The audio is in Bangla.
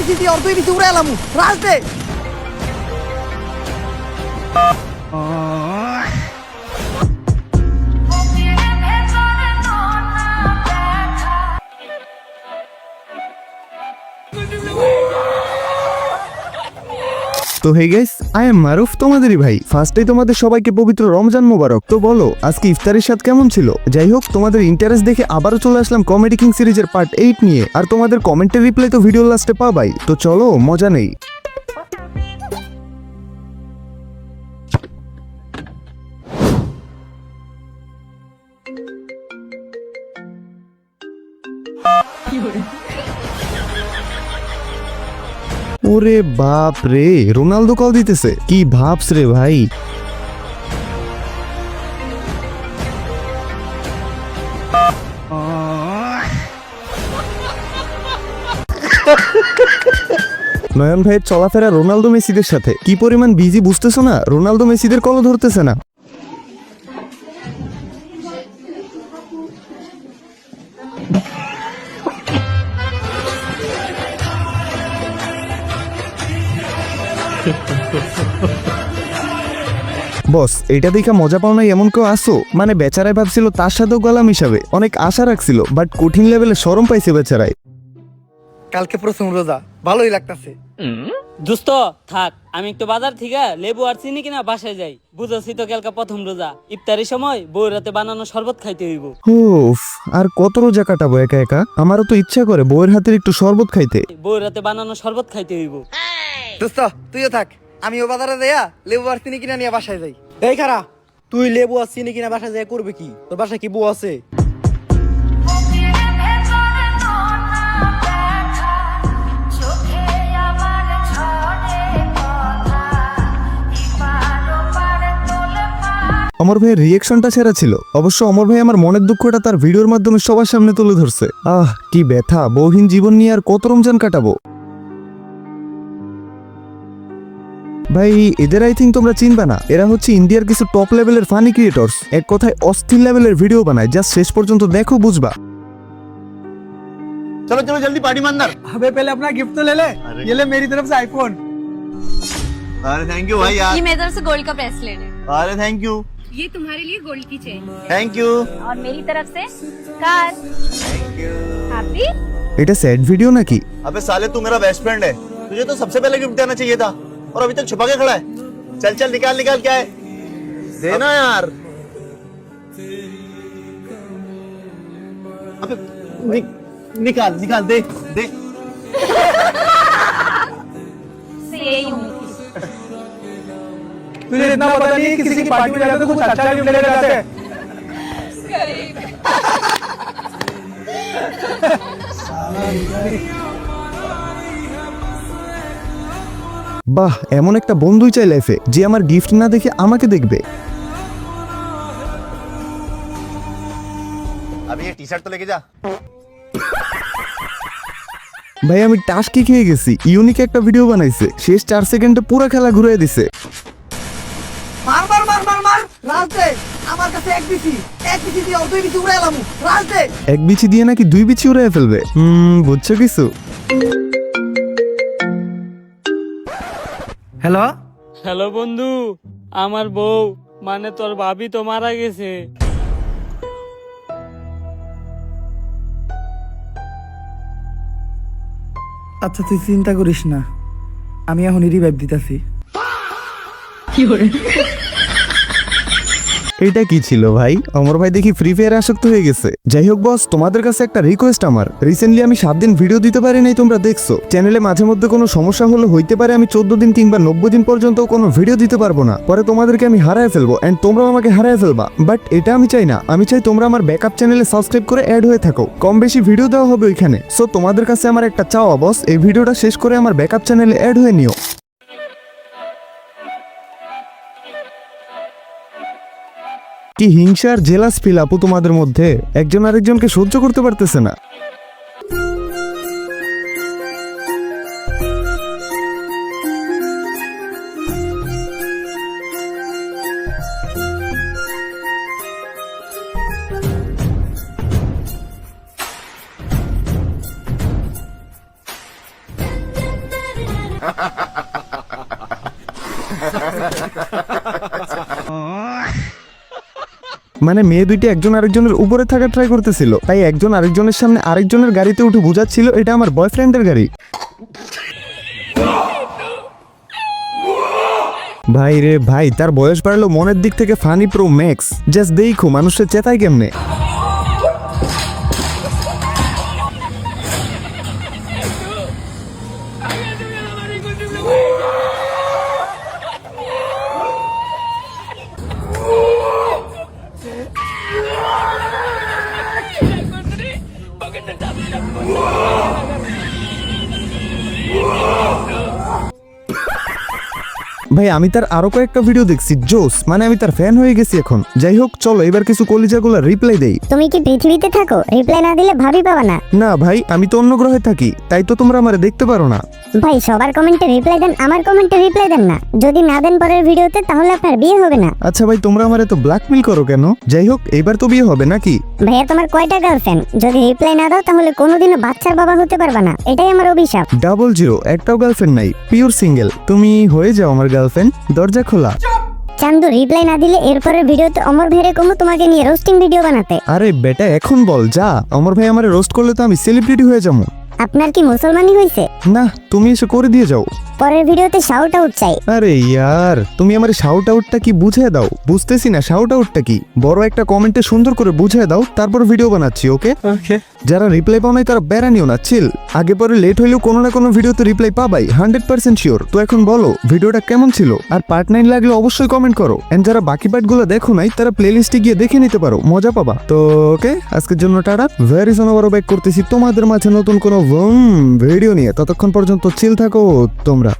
বিচি দিয়ে অর্ধ বিচি উড়ে এলাম রাজতে। তো হে গাইস, আই এম মারুফ, তোমাদেরই ভাই। ফার্স্টেই তোমাদের সবাইকে পবিত্র রমজান মোবারক। তো বলো আজকে ইফতারের স্বাদ কেমন ছিল? যাই হোক, তোমাদের ইন্টারেস্ট দেখে আবারও চলে আসলাম কমেডি কিং সিরিজের পার্ট 8 নিয়ে। আর তোমাদের কমেন্টের রিপ্লাই তো ভিডিও লাস্টে পাবাই। তো চলো মজা নেই। ওরে বাপ রে, রোনালদো কল দিতেছে। কি ভাবস রে ভাই? নয়ন ভাইয়ের চলাফেরা রোনালদো মেসিদের সাথে কি পরিমাণ বিজি বুঝতেছো না? রোনালদো মেসিদের কলও ধরতেছে না। বস, এটা দেখে মজা পাও নাই এমন কেউ আসো? মানে বেচারায় ভাবছিল তার সাথেও গলা মিশাবে, অনেক আশা রাখছিল, বাট কঠিন লেভেলে শরম পাইছে বেচারায়। কালকে প্রথম রোজা, ভালোই লাগতাছে। দোস্ত থাক, আমি একটু বাজার থেকে লেবু আর চিনি কিনা বাসায় যাই। বুঝছি তো কালকে প্রথম রোজা, ইফতারের সময় বউ রাতে বানানো শরবত খাইতে হইব। উফ, আর কত রোজা কাটাবো একা একা? আমারও তো ইচ্ছা করে বউয়ের হাতের একটু শরবত খাইতে। বউ রাতে বানানো শরবত খাইতে হইব। দোস্ত তুইও থাক, আমিও বাজারে যাইয়া লেবু আর চিনি কিনা নিয়ে বাসায় যাই। এই খারা, তুই লেবু আর চিনি কিনা বাসায় যাই করবে কি? তোর বাসায় কি বউ আছে? অমর ভাইয়ের রিয়েকশনটা সেরা ছিল। অবশ্য অমর ভাই আমার মনের দুঃখটা তার ভিডিওর মাধ্যমে সবার সামনে তুলে ধরছে। কি ব্যথা! বউহীন জীবন নিয়ে আর কত রমজান কাটাবো। ভাই, এদের আই থিঙ্ক তোমরা চিনবা না। এরা হচ্ছে ইন্ডিয়ার কিছু টপ লেভেলের ফানি ক্রিয়েটর্স। এক কথায় অস্থির লেভেলের ভিডিও বানায়, জাস্ট শেষ পর্যন্ত দেখো বুঝবা। चलो चलो जल्दी पार्टी में अंदर। अबे पहले अपना गिफ्ट तो ले ले। ये ले मेरी तरफ से आईफोन। अरे थैंक यू भाई यार। ये मेरी तरफ से गोल्ड का ब्रेसलेट है। अरे थैंक यू। ये तुम्हारे लिए गोल्ड की चेन थैंक यू। और मेरी तरफ से कार। Thank you. हैप्पी। এটা স্যাড ভিডিও নাকি? अबे साले तू मेरा बेस्ट फ्रेंड है, तुझे तो सबसे पहले गिफ्ट देना चाहिए था और अभी तक छुपा के खड़ा है। चल चल निकाल निकाल, क्या है? देना यार। अबे निकाल निकाल, दे दे। से यही उम्मीद थी। तुझे इतना पता नहीं किसी की पार्टी में जाते तो कुछ अच्छा गिफ्ट लेके जाते हैं। বাহ, এমন একটা বন্ধুই চাই লাইফে যে আমার গিফট না দেখে আমাকে দেখবে। अभी ये टी शर्ट तो लेके जा। ভাই, আমি টাস্কি খেয়ে গেছি। ইউনিক একটা ভিডিও বানাইছে, শেষ 4 সেকেন্ডে পুরো খেলা ঘুরিয়ে দিছে। মার মার মার মার মার রাজতে। আমার কাছে এক বিচি দিয়ে অর্ধ বিচি উড়ে এলাম রাজতে। এক বিচি দিয়ে নাকি 2 বিচি উড়ে ফেলবে? বুঝছো কিছু? হ্যালো হ্যালো বন্ধু, আমার বউ মানে তোর ভাবি তো মারা গেছে। আচ্ছা তুই চিন্তা করিস না, আমি এখন রিভাইভ দিতেছি। এটা কি ছিল ভাই? অমর ভাই দেখি ফ্রি ফায়ার আসক্ত হয়ে গেছে। যাই হোক বস, তোমাদের কাছে একটা রিকোয়েস্ট আমার। রিসেন্টলি আমি 7 দিন ভিডিও দিতে পারি নাই, তোমরা দেখছো। চ্যানেলে মাঝে মধ্যে কোনো সমস্যা হলে হইতে পারে আমি 14 দিন কিংবা 90 দিন পর্যন্ত কোনো ভিডিও দিতে পারবো না। পরে তোমাদেরকে আমি হারায় ফেলবো এন্ড তোমরাও আমাকে হারায় ফেলবা। বাট এটা আমি চাই না। আমি চাই তোমরা আমার ব্যাকআপ চ্যানেলে সাবস্ক্রাইব করে অ্যাড হয়ে থাকো। কম বেশি ভিডিও দেওয়া হবে ওইখানে। সো তোমাদের কাছে আমার একটা চাওয়া বস, এই ভিডিওটা শেষ করে আমার ব্যাকআপ চ্যানেলে অ্যাড হয়ে নিও। কি হিংসা আর জেলাস ফিল আপু তোমাদের মধ্যে, একজন আরেকজনকে সহ্য করতে পারতেছে না। মানে মেয়ে দুইটি একজন আরেকজনের উপরে থাকার ট্রাই করতেছিল, তাই একজন আরেকজনের সামনে আরেকজনের গাড়িতে উঠে বুঝাচ্ছিল এটা আমার বয়ফ্রেন্ডের গাড়ি। ভাই রে ভাই, তার বয়স বাড়লো মনের দিক থেকে ফানি প্রো ম্যাক্স। জাস্ট দেখো মানুষের চেতায় কেমনে। ভাই আমি তার আরো কয়েকটা ভিডিও দেখছি, জোস, মানে আমি তার ফ্যান হয়ে গেছি এখন। যাই হোক চলো এবার কিছু কলিজাগুলো রিপ্লাই দেই। তুমি কি পৃথিবীতে থাকো? রিপ্লাই না দিলে ভাবি পাবা না। না ভাই, আমি তো অন্য গ্রহে থাকি, তাই তো তোমরা আমারে দেখতে পারো না। ভাই সবার কমেন্টে রিপ্লাই দেন, আমার কমেন্টে রিপ্লাই দেন না। যদি না দেন পরের ভিডিওতে তাহলে আপনার বিয়ে হবে না। আচ্ছা ভাই, তোমরা আমারে তো ব্ল্যাকমেল করো কেন? যাই হোক এবার তো বিয়ে হবে নাকি? ভাইয়া তোমার কয়টা গার্লফ্রেন্ড? যদি রিপ্লাই না দাও তাহলে কোনোদিনও বাচ্চার বাবা হতে পারবা না, এটাই আমার অভিশাপ। 00, একটাও গার্লফ্রেন্ড নাই, পিওর সিঙ্গেল। তুমি হয়ে যাও আমার গার্লফ্রেন্ড, দরজা খোলা। চান্দু রিপ্লাই না দিলে এরপরের ভিডিওতে অমর ভাইরে কমু তোমাকে নিয়ে রোস্টিং ভিডিও বানাতে। আরে বেটা এখন বল, যা। অমর ভাই আমারে রোস্ট করলে তো আমি সেলিব্রিটি হয়ে যাবো। আপনার কি মুসলমানি হয়েছে? না, তুমি এসে করে দিয়ে যাও। পরের ভিডিওতে শাউট আউট চাই। আরে ইয়ার, তুমি আমার শাউট আউটটা কি বুঝিয়ে দাও। বুঝতেছি না শাউট আউটটা কি। বড় একটা কমেন্টে সুন্দর করে বুঝিয়ে দাও, তারপর ভিডিও বানাচ্ছি। ওকে, যারা রিপ্লাই পাও নাই তারা বেড়া নিও না, চিল। আগে পরে লেট হইলেও কোনো না কোনো ভিডিওতে রিপ্লাই পাবাই, 100% শিওর। তো এখন বলো ভিডিওটা কেমন ছিল, আর পার্ট 9 লাগলে অবশ্যই কমেন্ট করো। এন্ড যারা বাকি পার্টগুলো দেখো নাই তারা প্লেলিস্টে গিয়ে দেখে নিতে পারো, মজা পাবা। তো ওকে, আজকের জন্য টাটা। ভেরি সুন আবারও ব্যাক করতেছি তোমাদের মাঝে নতুন কোনো ভিডিও নিয়ে। ততক্ষণ পর্যন্ত চিল থাকো তোমরা।